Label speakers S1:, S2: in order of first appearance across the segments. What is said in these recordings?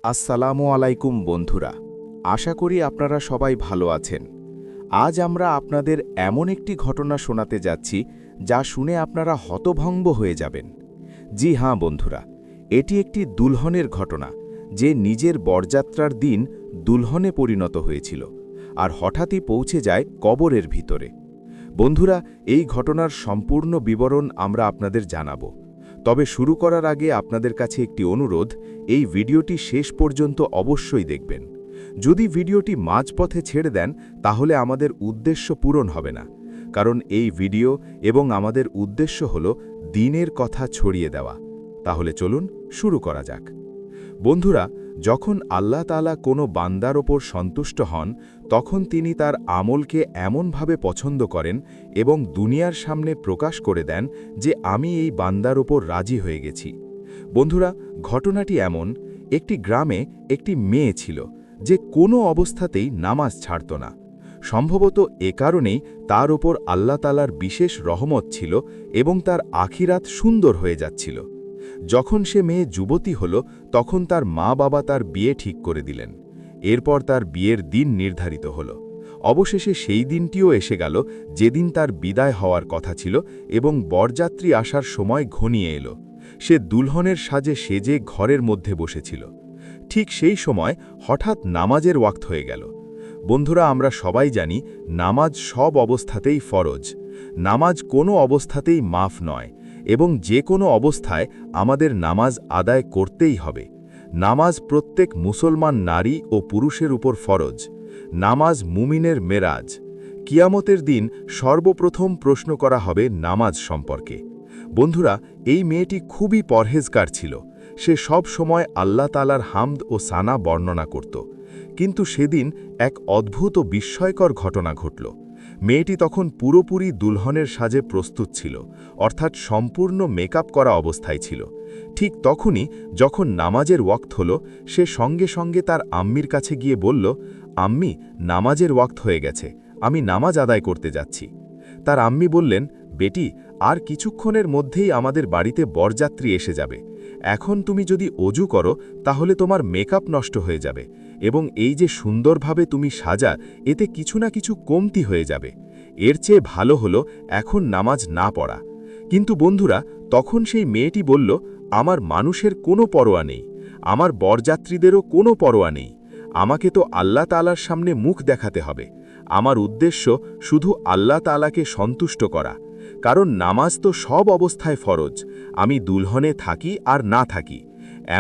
S1: আসসালামু আলাইকুম বন্ধুরা। আশা করি আপনারা সবাই ভালো আছেন। আজ আমরা আপনাদের এমন একটি ঘটনা শোনাতে যাচ্ছি যা শুনে আপনারা হতভম্ব হয়ে যাবেন। জি হ্যাঁ বন্ধুরা, এটি একটি দুলহনের ঘটনা, যে নিজের বরযাত্রার দিন দুলহনে পরিণত হয়েছিল আর হঠাৎই পৌঁছে যায় কবরের ভিতরে। বন্ধুরা, এই ঘটনার সম্পূর্ণ বিবরণ আমরা আপনাদের জানাবো। তবে শুরু করার আগে আপনাদের কাছে একটি অনুরোধ, এই ভিডিওটি শেষ পর্যন্ত অবশ্যই দেখবেন। যদি ভিডিওটি মাঝপথে ছেড়ে দেন তাহলে আমাদের উদ্দেশ্য পূরণ হবে না, কারণ এই ভিডিও এবং আমাদের উদ্দেশ্য হল দ্বীনের কথা ছড়িয়ে দেওয়া। তাহলে চলুন শুরু করা যাক। বন্ধুরা, যখন আল্লাহ তাআলা কোনো বান্দার ওপর সন্তুষ্ট হন, তখন তিনি তার আমলকে এমনভাবে পছন্দ করেন এবং দুনিয়ার সামনে প্রকাশ করে দেন যে আমি এই বান্দার ওপর রাজি হয়ে গেছি। বন্ধুরা, ঘটনাটি এমন, একটি গ্রামে একটি মেয়ে ছিল যে কোনো অবস্থাতেই নামাজ ছাড়ত না। সম্ভবত এ কারণেই তার ওপর আল্লাহ তাআলার বিশেষ রহমত ছিল এবং তার আখিরাত সুন্দর হয়ে যাচ্ছিল। যখন সে মেয়ে যুবতী হল, তখন তার মা বাবা তার বিয়ে ঠিক করে দিলেন। এরপর তার বিয়ের দিন নির্ধারিত হল। অবশেষে সেই দিনটিও এসে গেল যেদিন তার বিদায় হওয়ার কথা ছিল এবং বরযাত্রী আসার সময় ঘনিয়ে এলো। সে দুলহনের সাজে সেজে ঘরের মধ্যে বসেছিল। ঠিক সেই সময় হঠাৎ নামাজের ওয়াক্ত হয়ে গেল। বন্ধুরা, আমরা সবাই জানি নামাজ সব অবস্থাতেই ফরজ। নামাজ কোনো অবস্থাতেই মাফ নয় এবং যে কোনো অবস্থায় আমাদের নামাজ আদায় করতেই হবে। নামাজ প্রত্যেক মুসলমান নারী ও পুরুষের উপর ফরজ। নামাজ মুমিনের মেরাজ। কিয়ামতের দিন সর্বপ্রথম প্রশ্ন করা হবে নামাজ সম্পর্কে। বন্ধুরা, এই মেয়েটি খুবই পরহেজগার ছিল। সে সব সময় আল্লাহ তাআলার হামদ ও সানা বর্ণনা করত। কিন্তু সেদিন এক অদ্ভুত ও বিস্ময়কর ঘটনা ঘটল। মেয়েটি তখন পুরোপুরি দুলহনের সাজে প্রস্তুত ছিল, অর্থাৎ সম্পূর্ণ মেকআপ করা অবস্থায় ছিল। ঠিক তখনই যখন নামাজের ওয়াক্ত হল, সে সঙ্গে সঙ্গে তার আম্মির কাছে গিয়ে বলল, আম্মি, নামাজের ওয়াক্ত হয়ে গেছে, আমি নামাজ আদায় করতে যাচ্ছি। তার আম্মি বললেন, বেটি, আর কিছুক্ষণের মধ্যেই আমাদের বাড়িতে বরযাত্রী এসে যাবে। এখন তুমি যদি অজু করো তাহলে তোমার মেকআপ নষ্ট হয়ে যাবে এবং এই যে সুন্দরভাবে তুমি সাজা, এতে কিছু না কিছু কমতি হয়ে যাবে। এর চেয়ে ভালো হলো এখন নামাজ না পড়া। কিন্তু বন্ধুরা, তখন সেই মেয়েটি বলল, আমার মানুষের কোনো পরোয়া নেই, আমার বরযাত্রীদেরও কোনো পরোয়া নেই। আমাকে তো আল্লাহ তাআলার সামনে মুখ দেখাতে হবে। আমার উদ্দেশ্য শুধু আল্লাহ তাআলাকে সন্তুষ্ট করা, কারণ নামাজ তো সব অবস্থায় ফরজ। আমি দুলহনে থাকি আর না থাকি,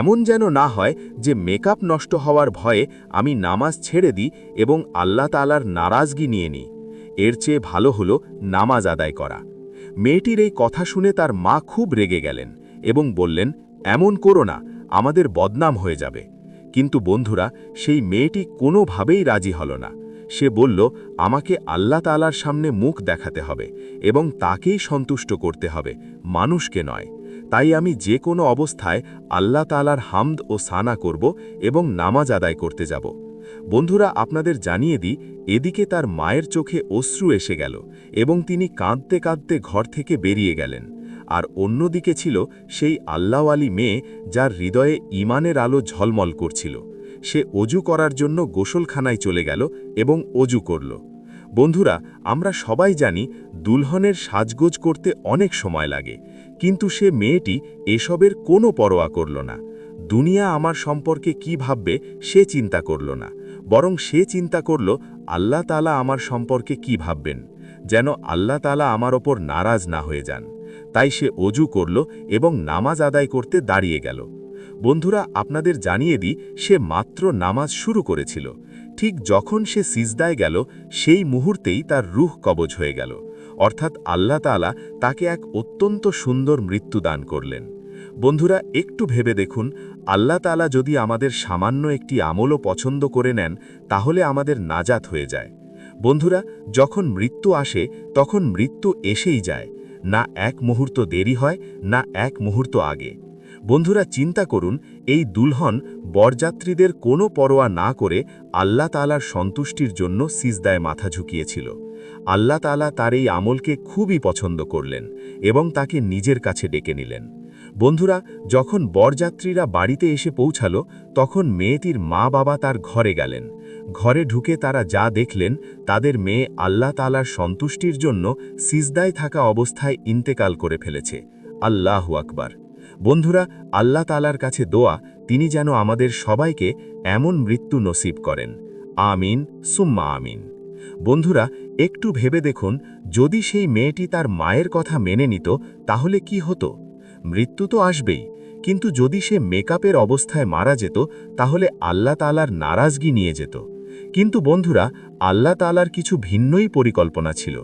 S1: এমন যেন না হয় যে মেকআপ নষ্ট হওয়ার ভয়ে আমি নামাজ ছেড়ে দিই এবং আল্লাহ তাআলার নারাজগি নিয়ে নিই। এর চেয়ে ভালো হলো নামাজ আদায় করা। মেয়েটির এই কথা শুনে তার মা খুব রেগে গেলেন এবং বললেন, এমন করো না, আমাদের বদনাম হয়ে যাবে। কিন্তু বন্ধুরা, সেই মেয়েটি কোনোভাবেই রাজি হল না। সে বলল, আমাকে আল্লাহ তাআলার সামনে মুখ দেখাতে হবে এবং তাকেই সন্তুষ্ট করতে হবে, মানুষকে নয়। তাই আমি যে কোনো অবস্থায় আল্লাহ তাআলার হামদ ও সানা করব এবং নামাজ আদায় করতে যাব। বন্ধুরা, আপনাদের জানিয়ে দিই, এদিকে তার মায়ের চোখে অশ্রু এসে গেল এবং তিনি কাঁদতে কাঁদতে ঘর থেকে বেরিয়ে গেলেন। আর অন্যদিকে ছিল সেই আল্লাহওয়ালি মেয়ে, যার হৃদয়ে ঈমানের আলো ঝলমল করছিল। সে অজু করার জন্য গোসলখানায় চলে গেল এবং অজু করল। বন্ধুরা, আমরা সবাই জানি দুলহনের সাজগোজ করতে অনেক সময় লাগে, কিন্তু সে মেয়েটি এসবের কোনো পরোয়া করল না। দুনিয়া আমার সম্পর্কে কি ভাববে সে চিন্তা করল না, বরং সে চিন্তা করল আল্লাহ তাআলা আমার সম্পর্কে কি ভাববেন, যেন আল্লাহ তাআলা আমার ওপর নারাজ না হয়ে যান। তাই সে অজু করল এবং নামাজ আদায় করতে দাঁড়িয়ে গেল। বন্ধুরা, আপনাদের জানিয়ে দিই, সে মাত্র নামাজ শুরু করেছিল। ঠিক যখন সে সিজদায় গেল, সেই মুহূর্তেই তার রূহ কবজ হয়ে গেল, অর্থাৎ আল্লাহ তাআলা তাকে এক অত্যন্ত সুন্দর মৃত্যু দান করলেন। বন্ধুরা, একটু ভেবে দেখুন, আল্লাহ তাআলা যদি আমাদের সামান্য একটি আমলও পছন্দ করে নেন, তাহলে আমাদের নাজাত হয়ে যায়। বন্ধুরা, যখন মৃত্যু আসে তখন মৃত্যু এসেই যায়, না এক মুহূর্ত দেরি হয়, না এক মুহূর্ত আগে। বন্ধুরা, চিন্তা করুন, এই দুলহন বরযাত্রীদের কোনো পরোয়া না করে আল্লাহ তাআলার সন্তুষ্টির জন্য সিজদায় মাথা ঝুঁকিয়েছিল। আল্লাহ তাআলা তার এই আমলকে খুবই পছন্দ করলেন এবং তাকে নিজের কাছে ডেকে নিলেন।
S2: বন্ধুরা, যখন বরযাত্রীরা বাড়িতে এসে পৌঁছালো তখন মেয়েটির মা বাবা তার ঘরে গেলেন। ঘরে ঢুকে তারা যা দেখলেন, তাদের মেয়ে আল্লাহ তাআলার সন্তুষ্টির জন্য সিজদায় থাকা অবস্থায় ইন্তেকাল করে ফেলেছে। আল্লাহু আকবার। বন্ধুরা, আল্লাহ তাআলার কাছে দোয়া, তিনি যেন আমাদের সবাইকে এমন মৃত্যু নসিব করেন। আমিন সুম্মা আমিন। বন্ধুরা, একটু ভেবে দেখুন, যদি সেই মেয়েটি তার মায়ের কথা মেনে নিত তাহলে কি হতো? মৃত্যু তো আসবেই, কিন্তু যদি সে মেকআপের অবস্থায় মারা যেত তাহলে আল্লাহ তাআলার নারাজগি নিয়ে যেত। কিন্তু বন্ধুরা, আল্লাহ তাআলার কিছু ভিন্নই পরিকল্পনা ছিল।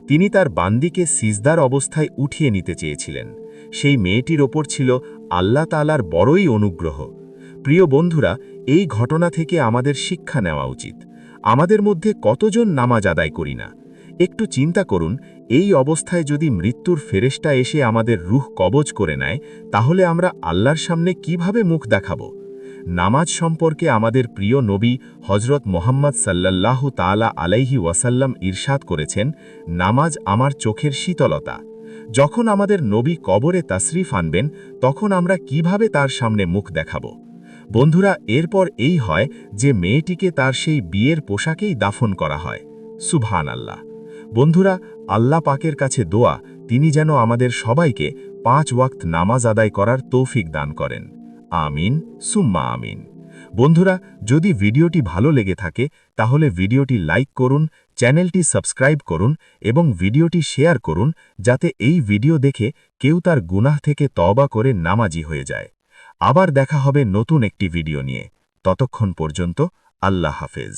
S2: তিনি তার বান্দিকে সিজদার অবস্থায় উঠিয়ে নিতে চেয়েছিলেন। সেই মেয়েটির ওপর ছিল আল্লাহ তাআলার বড়ই অনুগ্রহ। প্রিয় বন্ধুরা, এই ঘটনা থেকে আমাদের শিক্ষা নেওয়া উচিত। আমাদের মধ্যে কতজন নামাজ আদায় করি না? একটু চিন্তা করুন, এই অবস্থায় যদি মৃত্যুর ফেরেশতা এসে আমাদের রূহ কবজ করে নেয়, তাহলে আমরা আল্লাহর সামনে কিভাবে মুখ দেখাব? নামাজ সম্পর্কে আমাদের প্রিয় নবী হযরত মুহাম্মদ সাল্লাল্লাহু তাআলা আলাইহি ওয়াসাল্লাম ইরশাদ করেছেন, নামাজ আমার চোখের শীতলতা। যখন আমাদের নবী কবরে তাশরিফ আনবেন, তখন আমরা কিভাবে তার সামনে মুখ দেখাব? বন্ধুরা, এরপর এই হয় যে মেয়েটিকে তার সেই বিয়ের পোশাকেই দাফন করা হয়। সুবহানাল্লাহ। বন্ধুরা, আল্লাহ পাকের কাছে দোয়া, তিনি যেন আমাদের সবাইকে 5 ওয়াক্ত নামাজ আদায় করার তৌফিক দান করেন। আমিন সুম্মা আমিন। বন্ধুরা, যদি ভিডিওটি ভালো লেগে থাকে তাহলে ভিডিওটি লাইক করুন, চ্যানেলটি সাবস্ক্রাইব করুন এবং ভিডিওটি শেয়ার করুন, যাতে এই ভিডিও দেখে কেউ তার গুনাহ থেকে তওবা করে নামাজি হয়ে যায়। আবার দেখা হবে নতুন একটি ভিডিও নিয়ে। ততক্ষণ পর্যন্ত আল্লাহ হাফেজ।